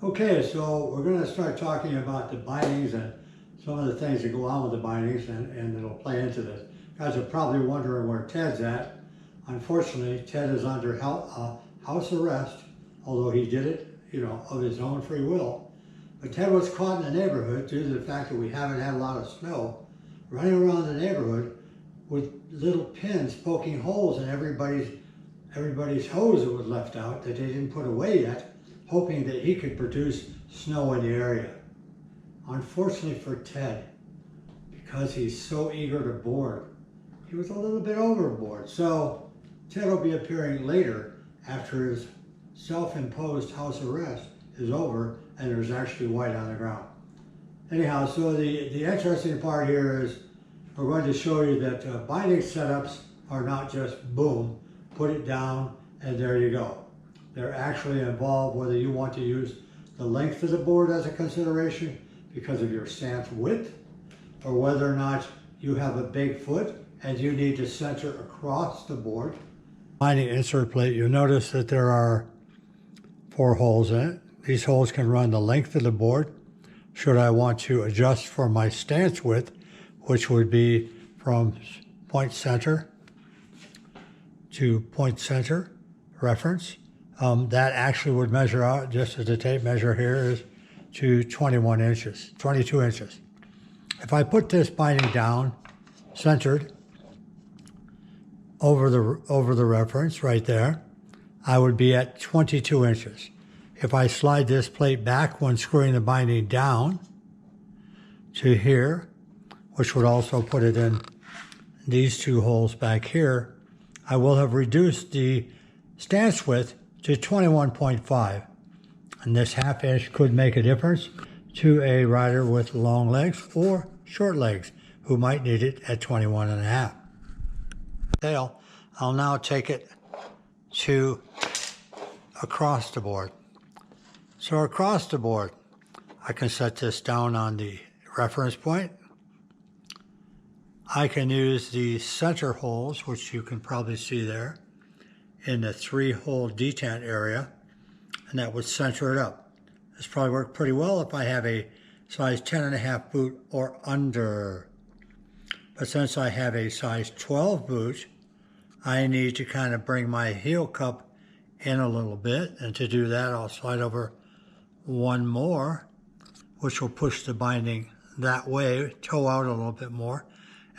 Okay, so we're going to start talking about the bindings and some of the things that go on with the bindings, and it'll play into this. You guys are probably wondering where Ted's at. Unfortunately, Ted is under house arrest, although he did it, of his own free will. But Ted was caught in the neighborhood due to the fact that we haven't had a lot of snow, running around the neighborhood with little pins poking holes in everybody's hose that was left out that they didn't put away yet, hoping that he could produce snow in the area. Unfortunately for Ted, because he's so eager to board, he was a little bit overboard. So Ted will be appearing later after his self-imposed house arrest is over and there's actually white on the ground. Anyhow, so the interesting part here is we're going to show you that binding setups are not just boom, put it down and there you go. They're actually involved whether you want to use the length of the board as a consideration because of your stance width, or whether or not you have a big foot and you need to center across the board. Binding insert plate, you'll notice that there are 4 holes in it. These holes can run the length of the board should I want to adjust for my stance width, which would be from point center to point center reference. That actually would measure out, just as the tape measure here is, to 21 inches, 22 inches. If I put this binding down, centered, over the reference right there, I would be at 22 inches. If I slide this plate back when screwing the binding down to here, which would also put it in these 2 holes back here, I will have reduced the stance width to 21.5. And this ½ inch could make a difference to a rider with long legs or short legs who might need it at 21.5. Tail, I'll now take it to across the board. So across the board, I can set this down on the reference point. I can use the center holes, which you can probably see there, in the 3-hole detent area, and that would center it up. This probably worked pretty well if I have a size 10.5 boot or under. But since I have a size 12 boot, I need to kind of bring my heel cup in a little bit, and to do that I'll slide over 1 more, which will push the binding that way, toe out a little bit more,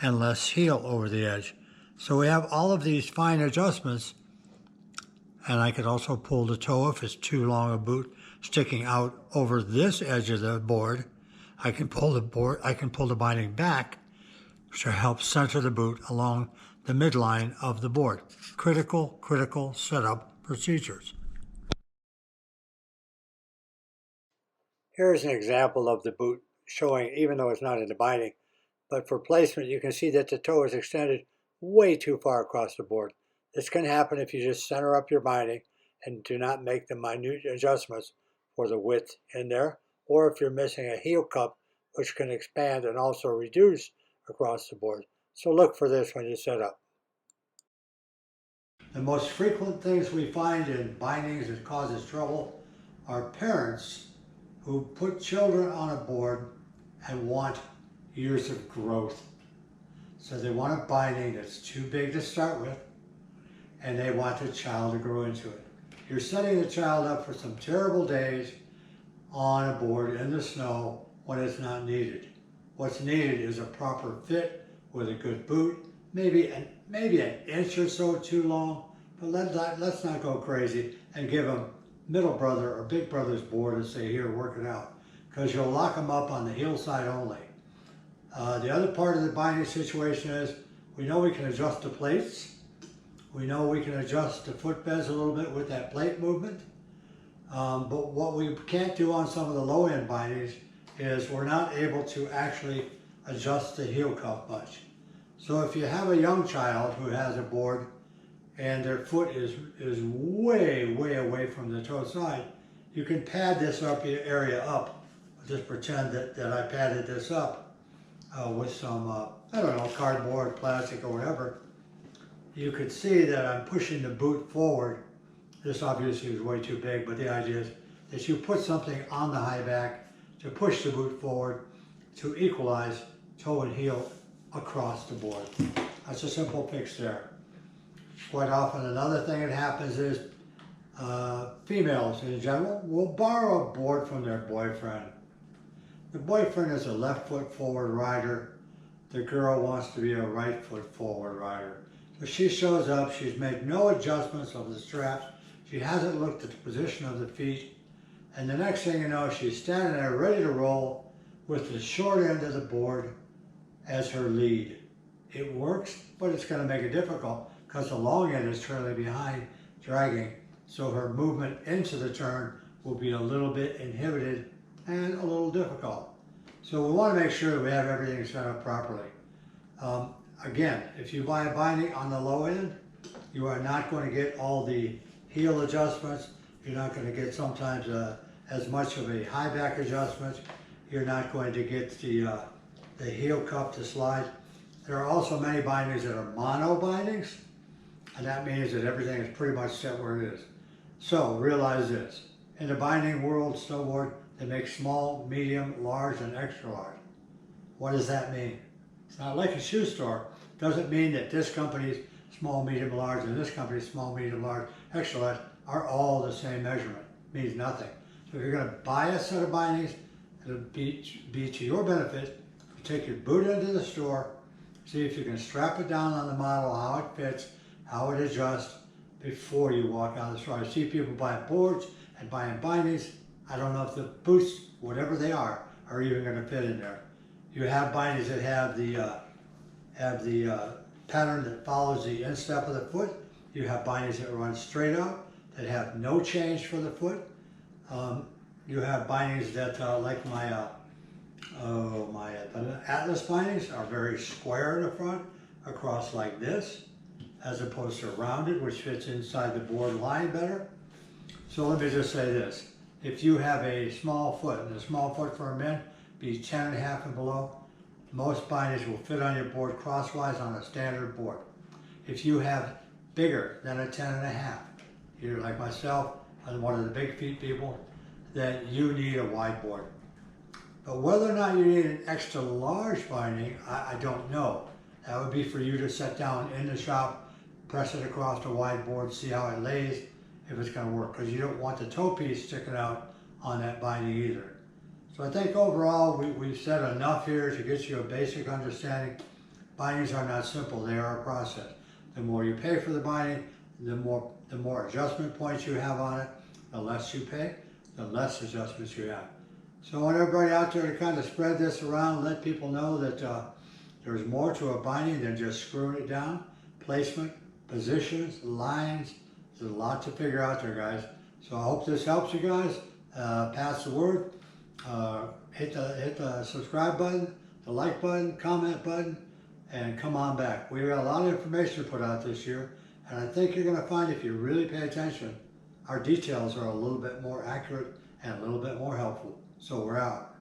and less heel over the edge. So we have all of these fine adjustments, and I could also pull the toe if it's too long a boot sticking out over this edge of the board. I can pull the binding back to help center the boot along the midline of the board. Critical setup procedures. Here's an example of the boot showing, even though it's not in the binding, but for placement you can see that the toe is extended way too far across the board. This can happen if you just center up your binding and do not make the minute adjustments for the width in there, or if you're missing a heel cup, which can expand and also reduce across the board. So look for this when you set up. The most frequent things we find in bindings that causes trouble are parents who put children on a board and want years of growth. So they want a binding that's too big to start with, and they want the child to grow into it. You're setting the child up for some terrible days on a board in the snow when it's not needed. What's needed is a proper fit with a good boot, maybe an inch or so too long, but let's not go crazy and give them middle brother or big brother's board and say, here, work it out, because you'll lock them up on the heel side only. The other part of the binding situation is we know we can adjust the plates. We know we can adjust the footbeds a little bit with that plate movement. But what we can't do on some of the low-end bindings is we're not able to actually adjust the heel cup much. So if you have a young child who has a board and their foot is way away from the toe side, you can pad this area up. Just pretend that I padded this up with some, I don't know, cardboard, plastic, or whatever. You could see that I'm pushing the boot forward. This obviously is way too big, but the idea is that you put something on the high back to push the boot forward to equalize toe and heel across the board. That's a simple fix there. Quite often another thing that happens is females in general will borrow a board from their boyfriend. The boyfriend is a left foot forward rider. The girl wants to be a right foot forward rider. So she shows up, she's made no adjustments of the straps, she hasn't looked at the position of the feet, and the next thing you know, she's standing there ready to roll with the short end of the board as her lead. It works, but it's going to make it difficult because the long end is trailing behind, dragging, so her movement into the turn will be a little bit inhibited and a little difficult. So we want to make sure that we have everything set up properly. Again, if you buy a binding on the low end, you are not going to get all the heel adjustments. You're not going to get sometimes as much of a high back adjustment. You're not going to get the heel cup to slide. There are also many bindings that are mono bindings, and that means that everything is pretty much set where it is. So realize this, in the binding world, snowboard, they make small, medium, large, and extra large. What does that mean? It's not like a shoe store. It doesn't mean that this company's small, medium, large, and this company's small, medium, large, extra large are all the same measurement. It means nothing. So if you're going to buy a set of bindings, it'll be to your benefit. You take your boot into the store, see if you can strap it down on the model, how it fits, how it adjusts before you walk out of the store. I see people buying boards and buying bindings. I don't know if the boots, whatever they are even going to fit in there. You have bindings that have the pattern that follows the instep of the foot. You have bindings that run straight out, that have no change for the foot. You have bindings that, like my Atlas bindings, are very square in the front, across like this, as opposed to rounded, which fits inside the board line better. So let me just say this. If you have a small foot, and a small foot for a man be 10.5 and below, most bindings will fit on your board crosswise on a standard board. If you have bigger than a 10.5, you're like myself, I'm one of the big feet people, then you need a wide board. But whether or not you need an extra large binding, I don't know. That would be for you to set down in the shop, press it across the wide board, see how it lays, if it's going to work, because you don't want the toe piece sticking out on that binding either. So I think overall we've said enough here to get you a basic understanding. Bindings are not simple, they are a process. The more you pay for the binding, the more adjustment points you have on it, the less you pay, the less adjustments you have. So I want everybody out there to kind of spread this around, let people know that there's more to a binding than just screwing it down. Placement, positions, lines, there's a lot to figure out there, guys. So I hope this helps you guys. Pass the word. Hit the subscribe button, the like button, comment button, and come on back. We've got a lot of information to put out this year, and I think you're going to find if you really pay attention, our details are a little bit more accurate and a little bit more helpful. So we're out.